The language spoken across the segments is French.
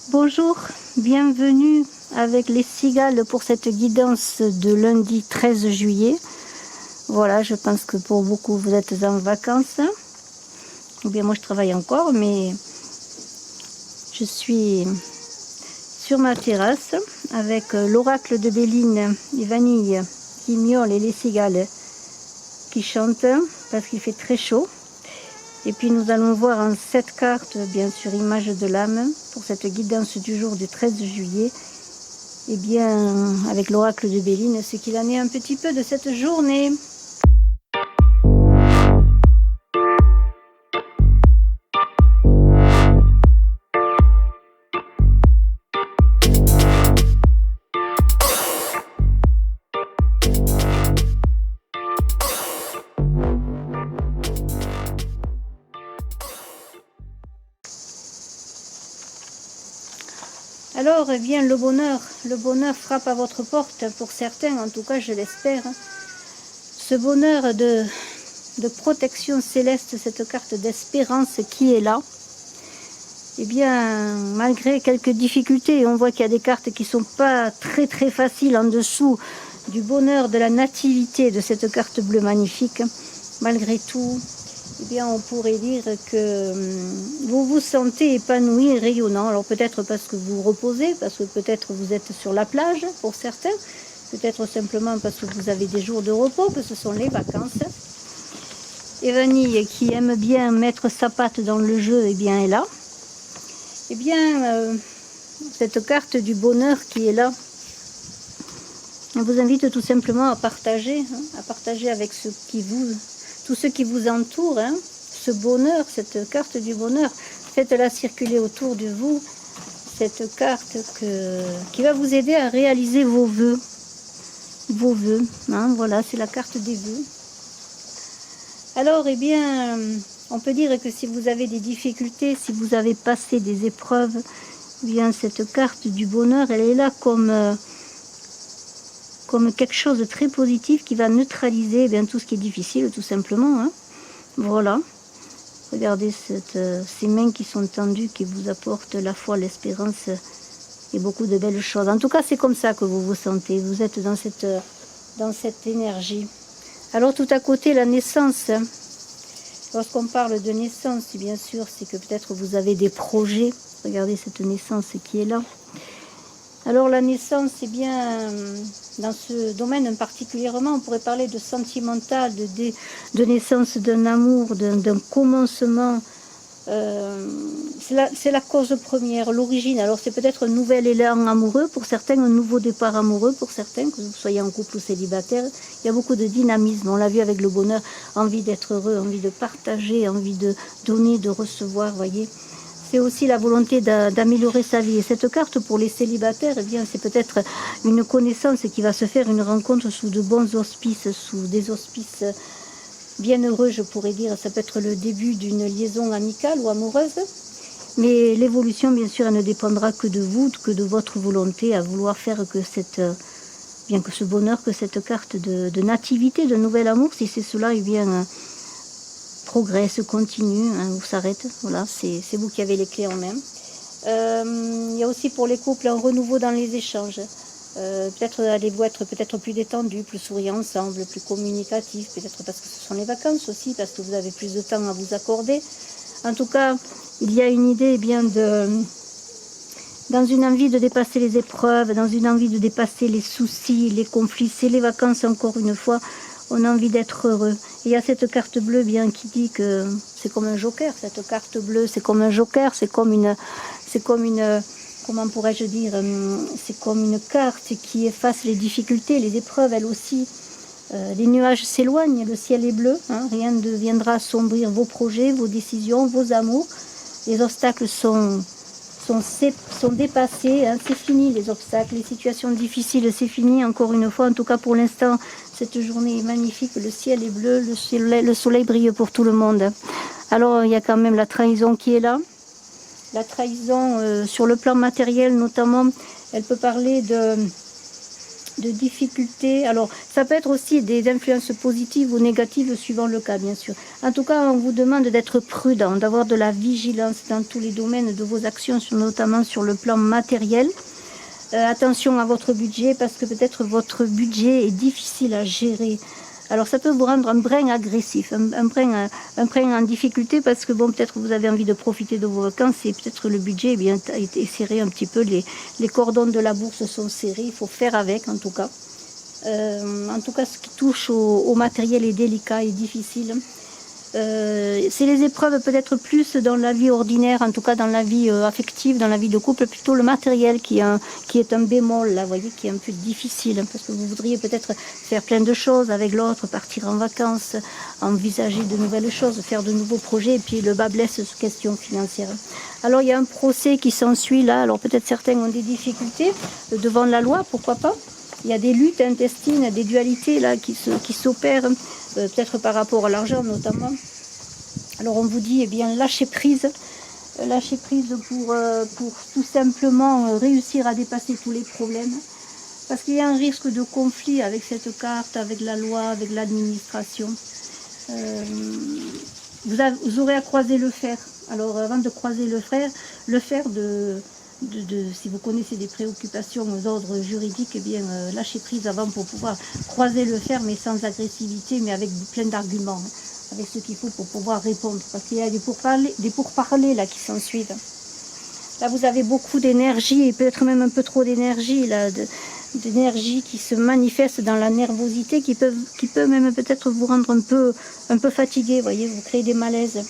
Bonjour, bienvenue avec les cigales pour cette guidance de lundi 13 juillet. Voilà, je pense que pour beaucoup vous êtes en vacances. Ou bien moi je travaille encore, mais je suis sur ma terrasse avec l'oracle de Béline, les vanilles qui miaulent et les cigales qui chantent parce qu'il fait très chaud. Et puis nous allons voir en 7 cartes, bien sûr, image de l'âme, pour cette guidance du jour du 13 juillet. Et bien, avec l'oracle de Béline, ce qu'il en est un petit peu de cette journée. Alors, eh bien, le bonheur frappe à votre porte, pour certains, en tout cas, je l'espère. Ce bonheur de protection céleste, cette carte d'espérance qui est là, eh bien, malgré quelques difficultés, on voit qu'il y a des cartes qui ne sont pas très faciles en dessous du bonheur de la nativité de cette carte bleue magnifique. Malgré tout, eh bien, on pourrait dire que vous vous sentez épanoui et rayonnant. Alors peut-être parce que vous reposez, parce que peut-être vous êtes sur la plage pour certains, peut-être simplement parce que vous avez des jours de repos, que ce sont les vacances. Et Vanille, qui aime bien mettre sa patte dans le jeu, eh bien, est là. Eh bien, cette carte du bonheur qui est là, on vous invite tout simplement à partager avec tous ceux qui vous entourent, ce bonheur, cette carte du bonheur. Faites-la circuler autour de vous, cette carte qui va vous aider à réaliser vos vœux. Voilà, c'est la carte des vœux. Alors, eh bien, on peut dire que si vous avez des difficultés, si vous avez passé des épreuves, eh bien, cette carte du bonheur, elle est là comme quelque chose de très positif qui va neutraliser tout ce qui est difficile, tout simplement. Voilà. Regardez ces mains qui sont tendues, qui vous apportent la foi, l'espérance et beaucoup de belles choses. En tout cas, c'est comme ça que vous vous sentez. Vous êtes dans cette énergie. Alors, tout à côté, la naissance. Lorsqu'on parle de naissance, bien sûr, c'est que peut-être vous avez des projets. Regardez cette naissance qui est là. Alors la naissance, eh bien, dans ce domaine particulièrement, on pourrait parler de sentimental, de naissance d'un amour, d'un commencement. C'est la cause première, l'origine. Alors c'est peut-être un nouvel élan amoureux pour certains, un nouveau départ amoureux pour certains, que vous soyez en couple ou célibataire. Il y a beaucoup de dynamisme, on l'a vu avec le bonheur, envie d'être heureux, envie de partager, envie de donner, de recevoir, voyez. C'est aussi la volonté d'améliorer sa vie. Et cette carte pour les célibataires, eh bien, c'est peut-être une connaissance qui va se faire, une rencontre sous de bons auspices, sous des auspices bien heureux, je pourrais dire. Ça peut être le début d'une liaison amicale ou amoureuse. Mais l'évolution, bien sûr, elle ne dépendra que de vous, que de votre volonté à vouloir faire que ce bonheur, que cette carte de nativité, de nouvel amour, si c'est cela, eh bien, progresse, continue, ou s'arrête. Voilà, c'est vous qui avez les clés en main. Il y a aussi pour les couples un renouveau dans les échanges. Peut-être allez-vous être peut-être plus détendus, plus souriants ensemble, plus communicatifs, peut-être parce que ce sont les vacances aussi, parce que vous avez plus de temps à vous accorder. En tout cas, il y a une idée dans une envie de dépasser les épreuves, dans une envie de dépasser les soucis, les conflits. C'est les vacances encore une fois. On a envie d'être heureux. Et il y a cette carte bleue qui dit que c'est comme un joker, cette carte bleue, c'est comme un joker, c'est comme une, comment pourrais-je dire, c'est comme une carte qui efface les difficultés, les épreuves, elle aussi. Les nuages s'éloignent, le ciel est bleu, rien ne viendra assombrir vos projets, vos décisions, vos amours. Les obstacles sont dépassés, c'est fini les obstacles, les situations difficiles, c'est fini encore une fois. En tout cas pour l'instant, cette journée est magnifique, le ciel est bleu, le soleil brille pour tout le monde. Alors il y a quand même la trahison qui est là. La trahison sur le plan matériel notamment, elle peut parler de difficultés. Alors, ça peut être aussi des influences positives ou négatives suivant le cas, bien sûr. En tout cas, on vous demande d'être prudent, d'avoir de la vigilance dans tous les domaines de vos actions, notamment sur le plan matériel. Attention à votre budget, parce que peut-être votre budget est difficile à gérer. Alors ça peut vous rendre un brin agressif, un brin en difficulté, parce que bon, peut-être vous avez envie de profiter de vos vacances et peut-être le budget a été serré un petit peu, les cordons de la bourse sont serrés, il faut faire avec en tout cas. En tout cas, ce qui touche au matériel est délicat et difficile. C'est les épreuves peut-être plus dans la vie ordinaire, en tout cas dans la vie affective, dans la vie de couple, plutôt le matériel qui est un bémol, là, vous voyez, qui est un peu difficile, parce que vous voudriez peut-être faire plein de choses avec l'autre, partir en vacances, envisager de nouvelles choses, faire de nouveaux projets, et puis le bas blesse sur question financière. Alors il y a un procès qui s'ensuit là, alors peut-être certains ont des difficultés devant la loi, pourquoi pas. Il y a des luttes intestines, des dualités là qui s'opèrent, peut-être par rapport à l'argent notamment. Alors on vous dit, eh bien, lâchez prise pour tout simplement réussir à dépasser tous les problèmes. Parce qu'il y a un risque de conflit avec cette carte, avec la loi, avec l'administration. Vous aurez à croiser le fer. Alors avant de croiser le fer si vous connaissez des préoccupations d'ordre juridique, eh bien lâchez prise avant pour pouvoir croiser le fer, mais sans agressivité, mais avec plein d'arguments, avec ce qu'il faut pour pouvoir répondre. Parce qu'il y a des pourparlers là qui s'en suivent. Là vous avez beaucoup d'énergie, et peut-être même un peu trop d'énergie, là, d'énergie qui se manifeste dans la nervosité, qui peut même peut-être vous rendre un peu fatigué, voyez, vous créez des malaises.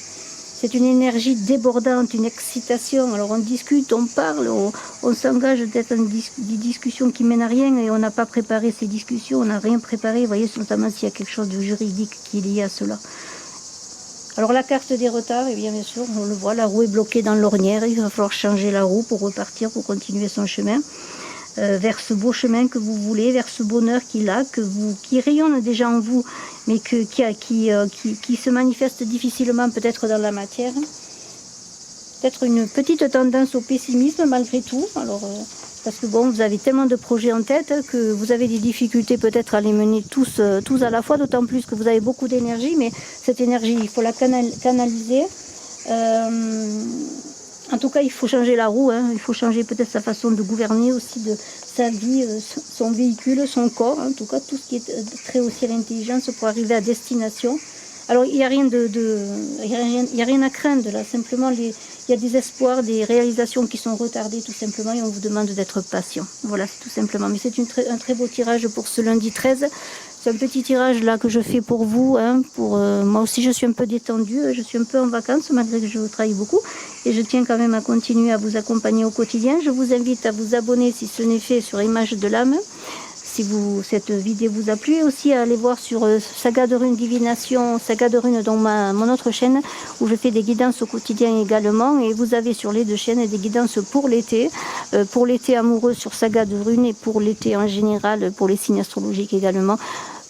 C'est une énergie débordante, une excitation. Alors on discute, on parle, on s'engage peut-être dans des discussions qui mènent à rien, et on n'a pas préparé ces discussions, on n'a rien préparé, vous voyez, notamment s'il y a quelque chose de juridique qui est lié à cela. Alors la carte des retards, eh bien sûr, on le voit, la roue est bloquée dans l'ornière, il va falloir changer la roue pour repartir, pour continuer son chemin. Vers ce beau chemin que vous voulez, vers ce bonheur qu'il a, qui rayonne déjà en vous, mais qui se manifeste difficilement peut-être dans la matière. Peut-être une petite tendance au pessimisme malgré tout. Alors, parce que bon, vous avez tellement de projets en tête que vous avez des difficultés peut-être à les mener tous à la fois, d'autant plus que vous avez beaucoup d'énergie, mais cette énergie, il faut la canaliser. En tout cas, il faut changer la roue, il faut changer peut-être sa façon de gouverner aussi, de sa vie, son véhicule, son corps, en tout cas tout ce qui est très aussi à l'intelligence pour arriver à destination. Alors il n'y a rien à craindre là, simplement il y a des espoirs, des réalisations qui sont retardées tout simplement, et on vous demande d'être patient. Voilà, c'est tout simplement. Mais c'est un très beau tirage pour ce lundi 13. C'est un petit tirage là que je fais pour vous. Moi aussi je suis un peu détendue, je suis un peu en vacances malgré que je travaille beaucoup. Et je tiens quand même à continuer à vous accompagner au quotidien. Je vous invite à vous abonner si ce n'est fait sur Image de l'âme. Si cette vidéo vous a plu, et aussi à aller voir sur Saga de Runes Divination, Saga de Runes dans mon autre chaîne, où je fais des guidances au quotidien également. Et vous avez sur les deux chaînes des guidances pour l'été amoureux sur Saga de Runes, et pour l'été en général, pour les signes astrologiques également,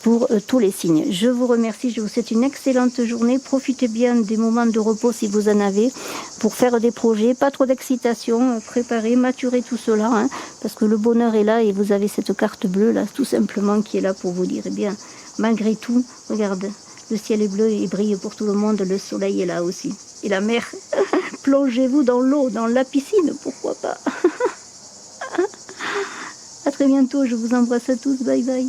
pour tous les signes. Je vous remercie, je vous souhaite une excellente journée. Profitez bien des moments de repos si vous en avez, pour faire des projets, pas trop d'excitation, préparez, maturez tout cela, parce que le bonheur est là, et vous avez cette carte bleue là, tout simplement, qui est là pour vous dire, eh bien, malgré tout, regarde, le ciel est bleu et brille pour tout le monde, le soleil est là aussi. Et la mer, plongez-vous dans l'eau, dans la piscine, pourquoi pas. À très bientôt, je vous embrasse à tous, bye bye.